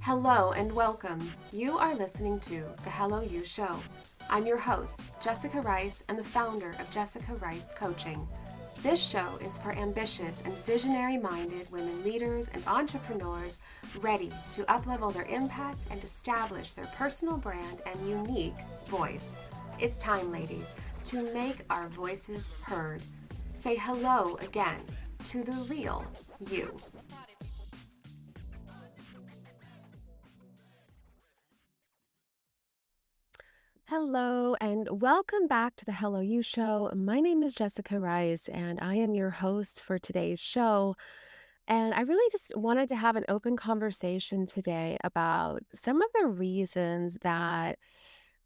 Hello and welcome. You are listening to The Hello You Show. I'm your host, Jessica Rice, and the founder of Jessica Rice Coaching. This show is for ambitious and visionary-minded women leaders and entrepreneurs ready to uplevel their impact and establish their personal brand and unique voice. It's time, ladies, to make our voices heard. Say hello again to the real you. Hello, and welcome back to the Hello You Show. My name is Jessica Rice, and I am your host for today's show. And I really just wanted to have an open conversation today about some of the reasons that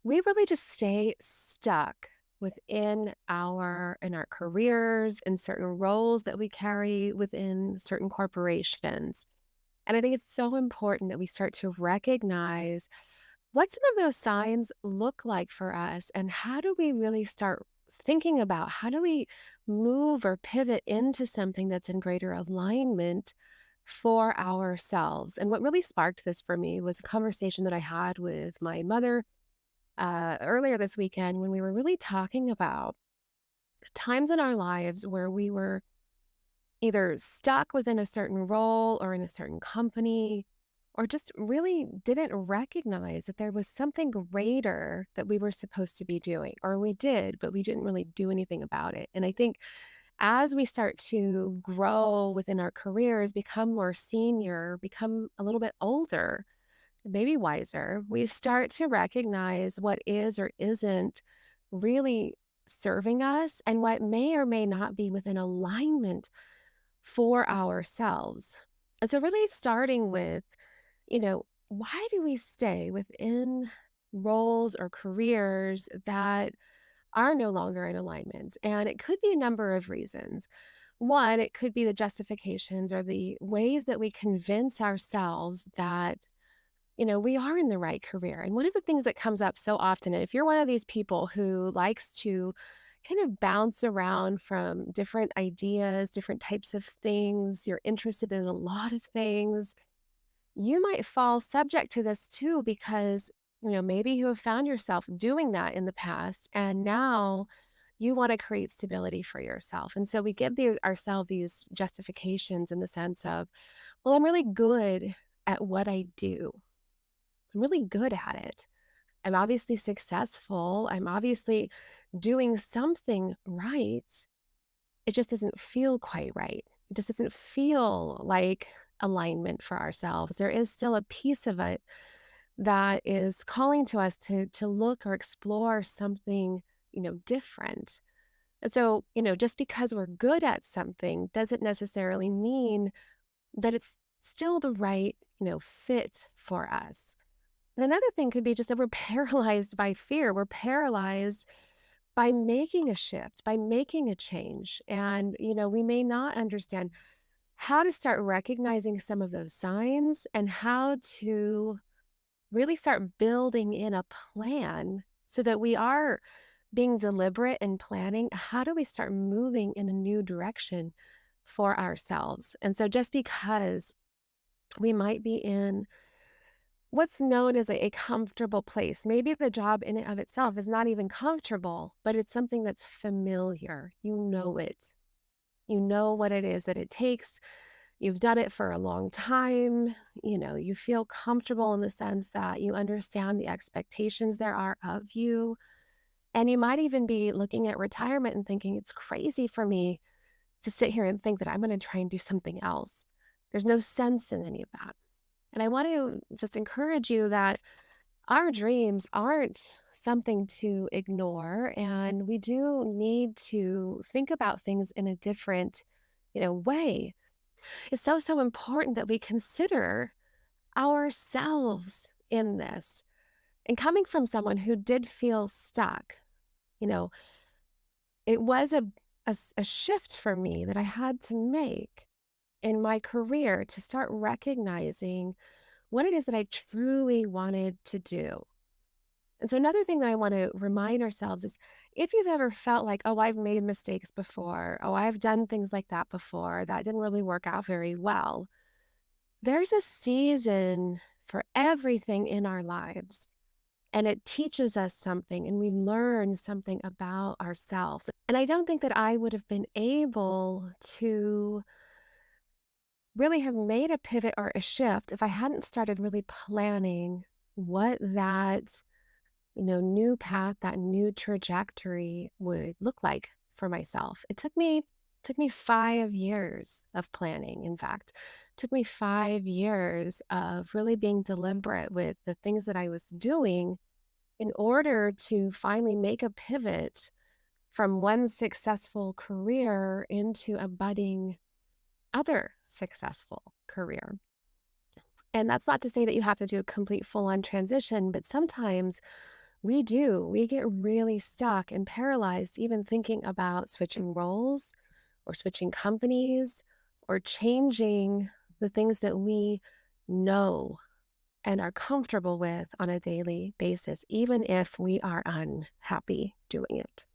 we really just stay stuck within our careers and certain roles that we carry within certain corporations. And I think it's so important that we start to recognize what some of those signs look like for us, and how do we really start thinking about how do we move or pivot into something that's in greater alignment for ourselves. And what really sparked this for me was a conversation that I had with my mother earlier this weekend when we were really talking about times in our lives where we were either stuck within a certain role or in a certain company, or just really didn't recognize that there was something greater that we were supposed to be doing, or we did, but we didn't really do anything about it. And I think as we start to grow within our careers, become more senior, become a little bit older, maybe wiser, we start to recognize what is or isn't really serving us and what may or may not be within alignment for ourselves. And so, really starting with, why do we stay within roles or careers that are no longer in alignment? And it could be a number of reasons. One, it could be the justifications or the ways that we convince ourselves that, we are in the right career. And one of the things that comes up so often, and if you're one of these people who likes to kind of bounce around from different ideas, different types of things, you're interested in a lot of things, you might fall subject to this too, because, maybe you have found yourself doing that in the past and now you want to create stability for yourself. And so we give ourselves these justifications in the sense of, well, I'm really good at what I do. I'm really good at it. I'm obviously successful. I'm obviously doing something right. It just doesn't feel quite right. It just doesn't feel like alignment for ourselves. There is still a piece of it that is calling to us to look or explore something, different. And so, just because we're good at something doesn't necessarily mean that it's still the right, fit for us. And another thing could be just that we're paralyzed by fear. We're paralyzed by making a shift, by making a change. And, we may not understand how to start recognizing some of those signs and how to really start building in a plan so that we are being deliberate and planning. How do we start moving in a new direction for ourselves? And so just because we might be in what's known as a comfortable place. Maybe the job in and of itself is not even comfortable, but it's something that's familiar. You know it. You know what it is that it takes. You've done it for a long time. You feel comfortable in the sense that you understand the expectations there are of you. And you might even be looking at retirement and thinking, it's crazy for me to sit here and think that I'm going to try and do something else. There's no sense in any of that. And I want to just encourage you that our dreams aren't something to ignore, and we do need to think about things in a different, way. It's so, so important that we consider ourselves in this. And coming from someone who did feel stuck, you know, it was a shift for me that I had to make in my career to start recognizing what it is that I truly wanted to do. And so another thing that I want to remind ourselves is, if you've ever felt like, oh, I've made mistakes before, oh, I've done things like that before, that didn't really work out very well, there's a season for everything in our lives. And it teaches us something and we learn something about ourselves. And I don't think that I would have been able to really have made a pivot or a shift if I hadn't started really planning what that, new path, that new trajectory would look like for myself. It took me 5 years of planning, in fact. It took me 5 years of really being deliberate with the things that I was doing in order to finally make a pivot from one successful career into a budding other successful career. And that's not to say that you have to do a complete full on transition, but sometimes we do. We get really stuck and paralyzed even thinking about switching roles or switching companies or changing the things that we know and are comfortable with on a daily basis, even if we are unhappy doing it.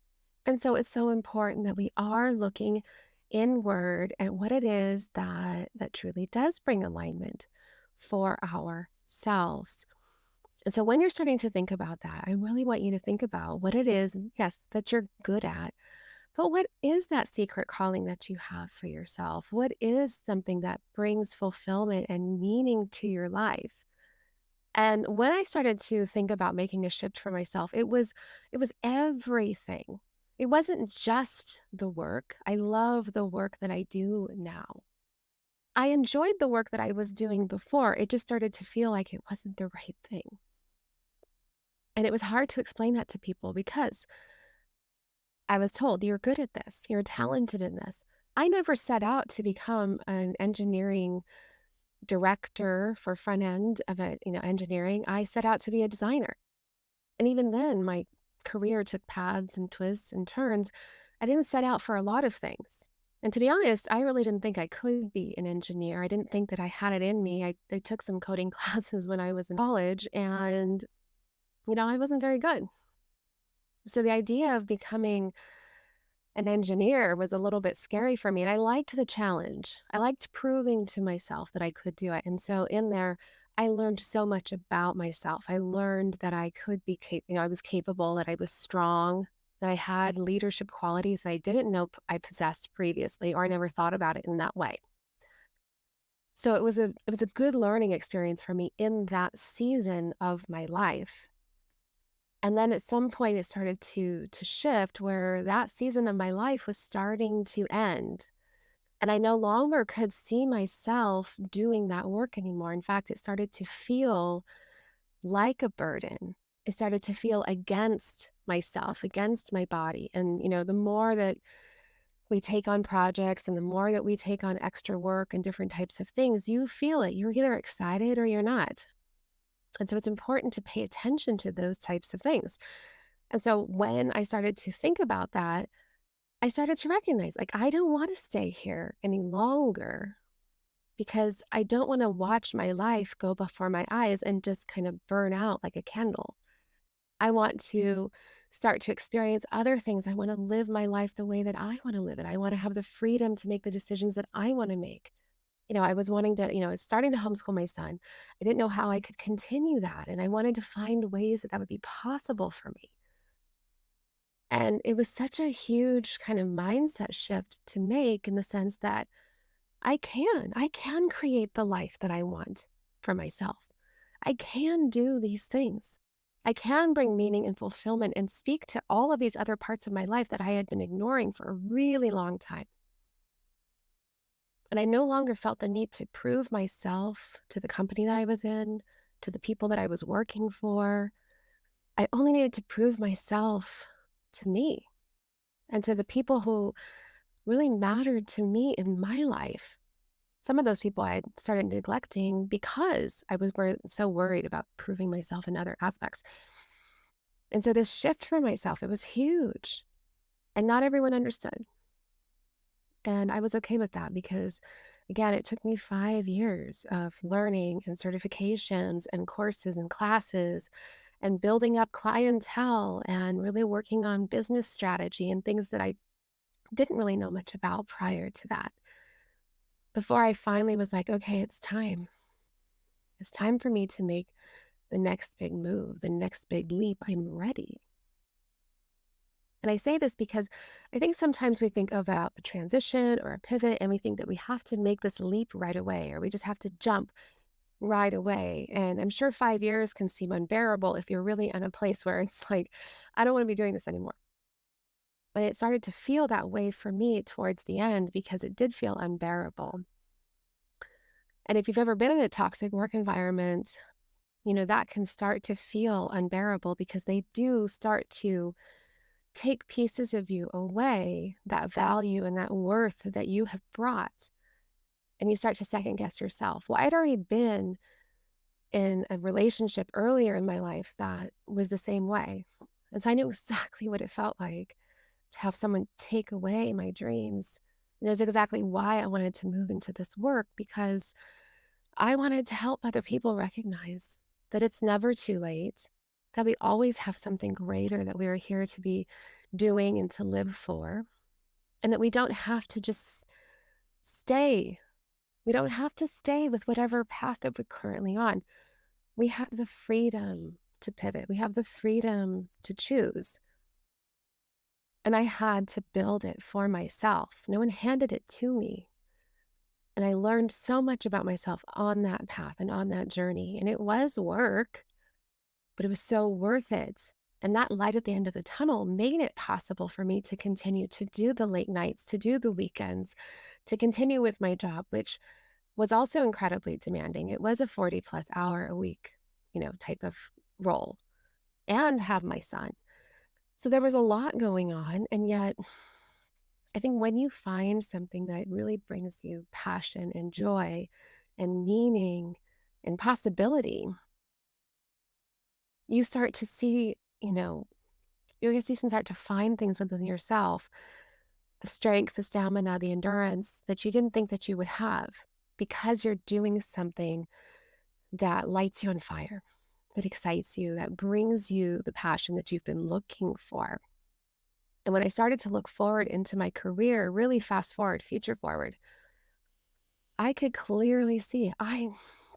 And so it's so important that we are looking inward at what it is that truly does bring alignment for ourselves. And so when you're starting to think about that, I really want you to think about what it is, yes, that you're good at, but what is that secret calling that you have for yourself? What is something that brings fulfillment and meaning to your life? And when I started to think about making a shift for myself, it was everything. It wasn't just the work. I love the work that I do now. I enjoyed the work that I was doing before. It just started to feel like it wasn't the right thing. And it was hard to explain that to people because I was told, you're good at this, you're talented in this. I never set out to become an engineering director for front end of engineering. I set out to be a designer. And even then, my career took paths and twists and turns. I didn't set out for a lot of things. And to be honest, I really didn't think I could be an engineer. I didn't think that I had it in me. I took some coding classes when I was in college, and, I wasn't very good. So the idea of becoming an engineer was a little bit scary for me. And I liked the challenge. I liked proving to myself that I could do it. And so in there, I learned so much about myself. I learned that I could be, I was capable, that I was strong, that I had leadership qualities that I didn't know I possessed previously, or I never thought about it in that way. So it was a good learning experience for me in that season of my life. And then at some point it started to shift where that season of my life was starting to end. And I no longer could see myself doing that work anymore. In fact, it started to feel like a burden. It started to feel against myself, against my body. And, the more that we take on projects and the more that we take on extra work and different types of things, you feel it. You're either excited or you're not. And so it's important to pay attention to those types of things. And so when I started to think about that, I started to recognize, like, I don't want to stay here any longer because I don't want to watch my life go before my eyes and just kind of burn out like a candle. I want to start to experience other things. I want to live my life the way that I want to live it. I want to have the freedom to make the decisions that I want to make. I was wanting to, I was starting to homeschool my son. I didn't know how I could continue that. And I wanted to find ways that that would be possible for me. And it was such a huge kind of mindset shift to make in the sense that I can create the life that I want for myself. I can do these things. I can bring meaning and fulfillment and speak to all of these other parts of my life that I had been ignoring for a really long time. And I no longer felt the need to prove myself to the company that I was in, to the people that I was working for. I only needed to prove myself to me and to the people who really mattered to me in my life. Some of those people I had started neglecting because I was so worried about proving myself in other aspects. And so this shift for myself, it was huge. And not everyone understood. And I was okay with that because, again, it took me 5 years of learning and certifications and courses and classes and building up clientele and really working on business strategy and things that I didn't really know much about prior to that. Before I finally was like, okay, it's time. It's time for me to make the next big move, the next big leap. I'm ready. And I say this because I think sometimes we think about a transition or a pivot and we think that we have to make this leap right away, or we just have to jump right away. And I'm sure 5 years can seem unbearable if you're really in a place where it's like, I don't want to be doing this anymore. But it started to feel that way for me towards the end because it did feel unbearable. And if you've ever been in a toxic work environment, that can start to feel unbearable because they do start to take pieces of you away, that value and that worth that you have brought. And you start to second guess yourself. Well, I'd already been in a relationship earlier in my life that was the same way. And so I knew exactly what it felt like to have someone take away my dreams. And it was exactly why I wanted to move into this work because I wanted to help other people recognize that it's never too late, that we always have something greater that we are here to be doing and to live for, and that we don't have to just stay. We don't have to stay with whatever path that we're currently on. We have the freedom to pivot. We have the freedom to choose. And I had to build it for myself. No one handed it to me. And I learned so much about myself on that path and on that journey. And it was work, but it was so worth it. And that light at the end of the tunnel made it possible for me to continue to do the late nights, to do the weekends, to continue with my job, which was also incredibly demanding. It was a 40 plus hour a week, type of role, and have my son. So there was a lot going on. And yet, I think when you find something that really brings you passion and joy and meaning and possibility, you start to see, I guess you can start to find things within yourself, the strength, the stamina, the endurance that you didn't think that you would have because you're doing something that lights you on fire, that excites you, that brings you the passion that you've been looking for. And when I started to look forward into my career, really fast forward, future forward, I could clearly see I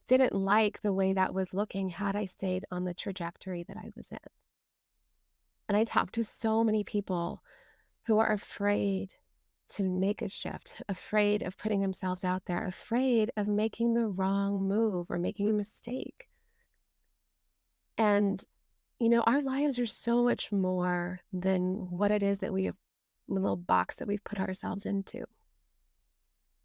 didn't like the way that was looking had I stayed on the trajectory that I was in. And I talked to so many people who are afraid to make a shift, afraid of putting themselves out there, afraid of making the wrong move or making a mistake. And, our lives are so much more than what it is that we have, the little box that we've put ourselves into.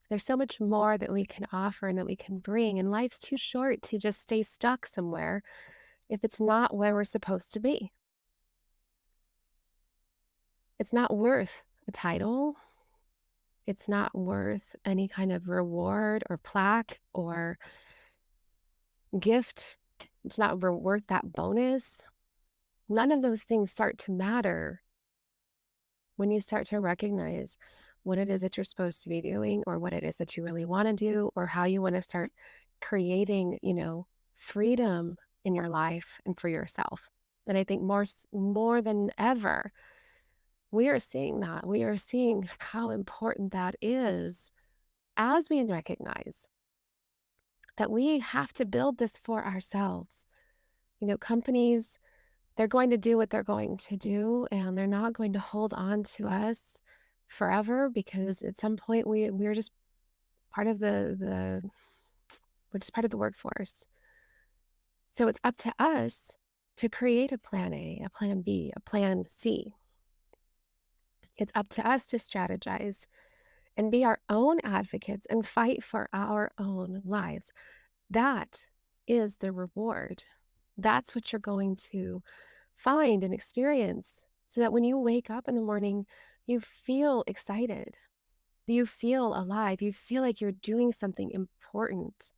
There's so much more that we can offer and that we can bring, and life's too short to just stay stuck somewhere if it's not where we're supposed to be. It's not worth a title. It's not worth any kind of reward or plaque or gift. It's not worth that bonus. None of those things start to matter when you start to recognize what it is that you're supposed to be doing or what it is that you really want to do or how you want to start creating, freedom in your life and for yourself. And I think more than ever, we are seeing that. We are seeing how important that is as we recognize that we have to build this for ourselves. Companies, they're going to do what they're going to do, and they're not going to hold on to us forever because at some point we're just part of the we're just part of the workforce. So it's up to us to create a plan A, a plan B, a plan C. It's up to us to strategize and be our own advocates and fight for our own lives. That is the reward. That's what you're going to find and experience so that when you wake up in the morning, you feel excited, you feel alive, you feel like you're doing something important.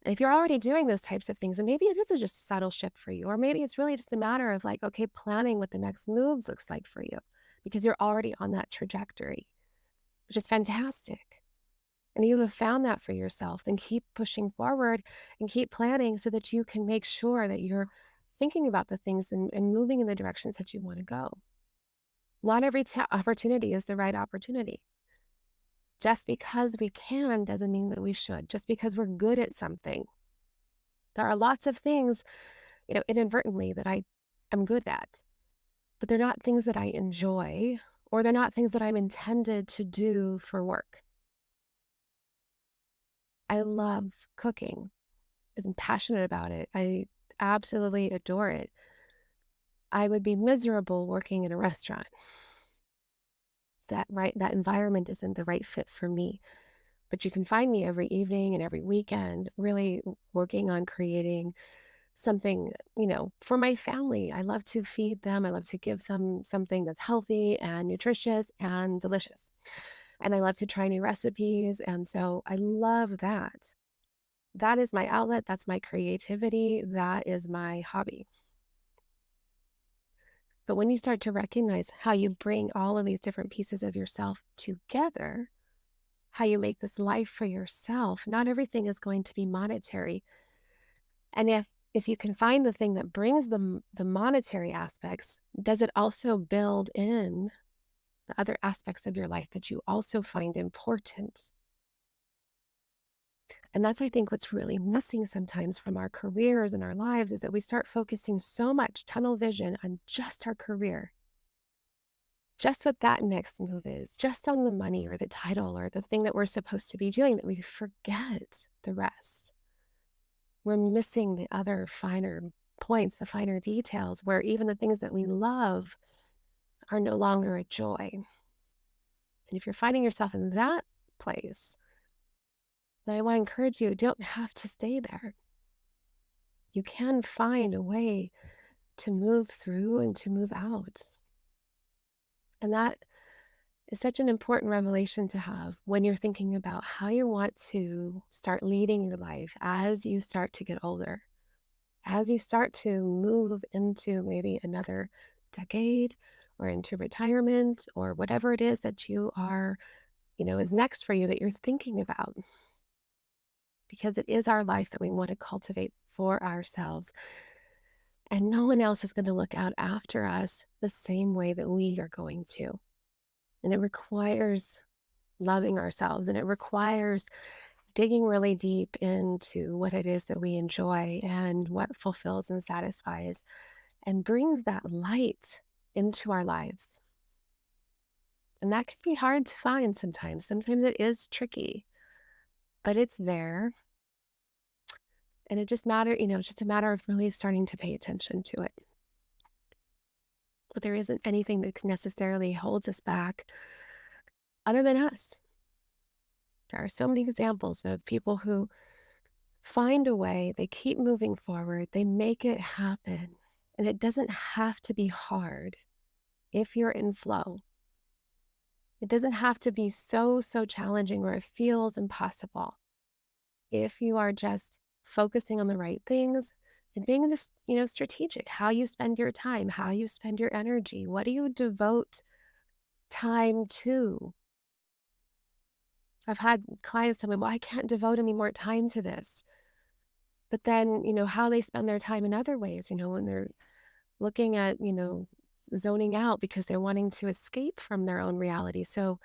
And if you're already doing those types of things, and maybe it is just a subtle shift for you, or maybe it's really just a matter of like, okay, planning what the next moves looks like for you because you're already on that trajectory, which is fantastic. And you have found that for yourself, then keep pushing forward and keep planning so that you can make sure that you're thinking about the things and moving in the directions that you want to go. Not every opportunity is the right opportunity. Just because we can doesn't mean that we should. Just because we're good at something There are lots of things, inadvertently that I am good at, but they're not things that I enjoy, or they're not things that I'm intended to do for work. I love cooking. I'm passionate about it. I absolutely adore it. I would be miserable working in a restaurant. That environment isn't the right fit for me. But you can find me every evening and every weekend really working on creating something, for my family. I love to feed them. I love to give them something that's healthy and nutritious and delicious. And I love to try new recipes. And so I love that. That is my outlet. That's my creativity. That is my hobby. But when you start to recognize how you bring all of these different pieces of yourself together, how you make this life for yourself, not everything is going to be monetary. And if you can find the thing that brings the monetary aspects, does it also build in the other aspects of your life that you also find important? And that's, I think, what's really missing sometimes from our careers and our lives is that we start focusing so much tunnel vision on just our career, just what that next move is, just on the money or the title or the thing that we're supposed to be doing, that we forget the rest. We're missing the other finer points, the finer details, where even the things that we love are no longer a joy. And if you're finding yourself in that place, then I want to encourage you, don't have to stay there. You can find a way to move through and to move out. And that is such an important revelation to have when you're thinking about how you want to start leading your life as you start to get older, as you start to move into maybe another decade or into retirement or whatever it is that you are, is next for you that you're thinking about. Because it is our life that we want to cultivate for ourselves. And no one else is going to look out after us the same way that we are going to. And it requires loving ourselves, and it requires digging really deep into what it is that we enjoy and what fulfills and satisfies and brings that light into our lives. And that can be hard to find sometimes. Sometimes it is tricky, but it's there. And it's just a matter of really starting to pay attention to it. But there isn't anything that necessarily holds us back other than us. There are so many examples of people who find a way, they keep moving forward, they make it happen. And it doesn't have to be hard if you're in flow. It doesn't have to be so challenging where it feels impossible. If you are just focusing on the right things and being just, strategic, how you spend your time, how you spend your energy, what do you devote time to? I've had clients tell me, well, I can't devote any more time to this. But then, how they spend their time in other ways, when they're looking at, zoning out because they're wanting to escape from their own reality. So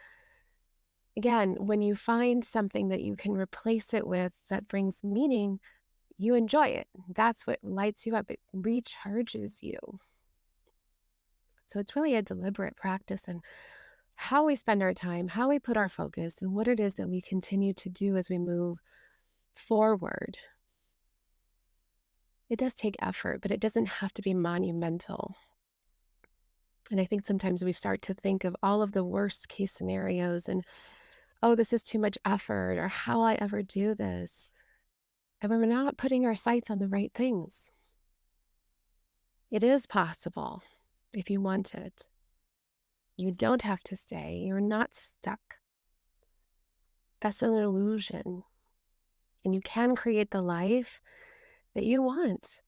again, when you find something that you can replace it with that brings meaning, you enjoy it. That's what lights you up. It recharges you. So it's really a deliberate practice and how we spend our time, how we put our focus, and what it is that we continue to do as we move forward. It does take effort, but it doesn't have to be monumental. And I think sometimes we start to think of all of the worst case scenarios and, oh, this is too much effort, or how will I ever do this? And we're not putting our sights on the right things. It is possible if you want it. You don't have to stay. You're not stuck. That's an illusion. And you can create the life that you want.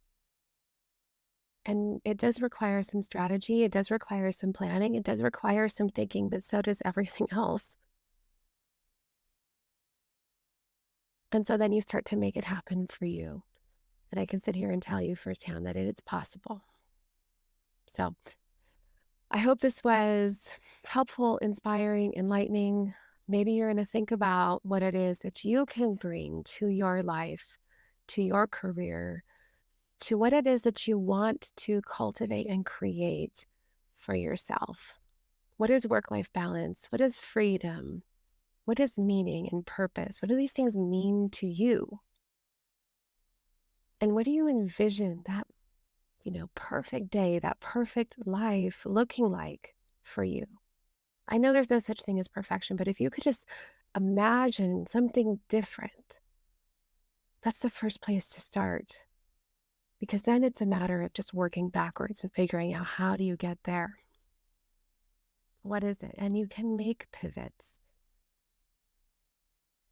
And it does require some strategy. It does require some planning. It does require some thinking, but so does everything else. And so then you start to make it happen for you. And I can sit here and tell you firsthand that it is possible. So I hope this was helpful, inspiring, enlightening. Maybe you're going to think about what it is that you can bring to your life to your career, to what it is that you want to cultivate and create for yourself. What is work life balance? What is freedom? What is meaning and purpose? What do these things mean to you? And what do you envision that, perfect day, that perfect life looking like for you? I know there's no such thing as perfection, but if you could just imagine something different, that's the first place to start. Because then it's a matter of just working backwards and figuring out how do you get there? What is it? And you can make pivots.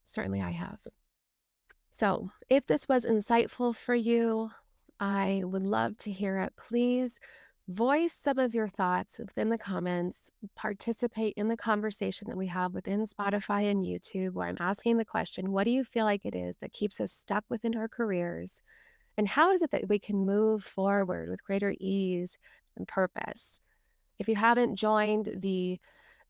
Certainly I have. So, if this was insightful for you, I would love to hear it. Please voice some of your thoughts within the comments. Participate in the conversation that we have within Spotify and YouTube, where I'm asking the question, what do you feel like it is that keeps us stuck within our careers? And how is it that we can move forward with greater ease and purpose? If you haven't joined the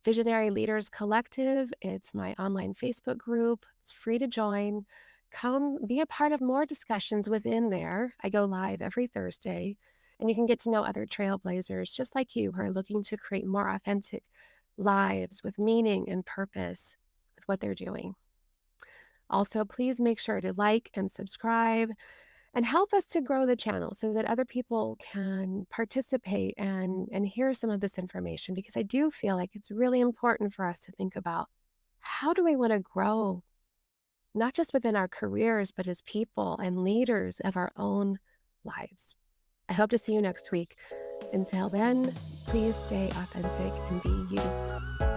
Visionary Leaders Collective, it's my online Facebook group. It's free to join. Come be a part of more discussions within there. I go live every Thursday, and you can get to know other trailblazers just like you who are looking to create more authentic lives with meaning and purpose with what they're doing. Also, please make sure to like and subscribe and help us to grow the channel so that other people can participate and hear some of this information, because I do feel like it's really important for us to think about, how do we want to grow, not just within our careers, but as people and leaders of our own lives. I hope to see you next week. Until then, please stay authentic and be you.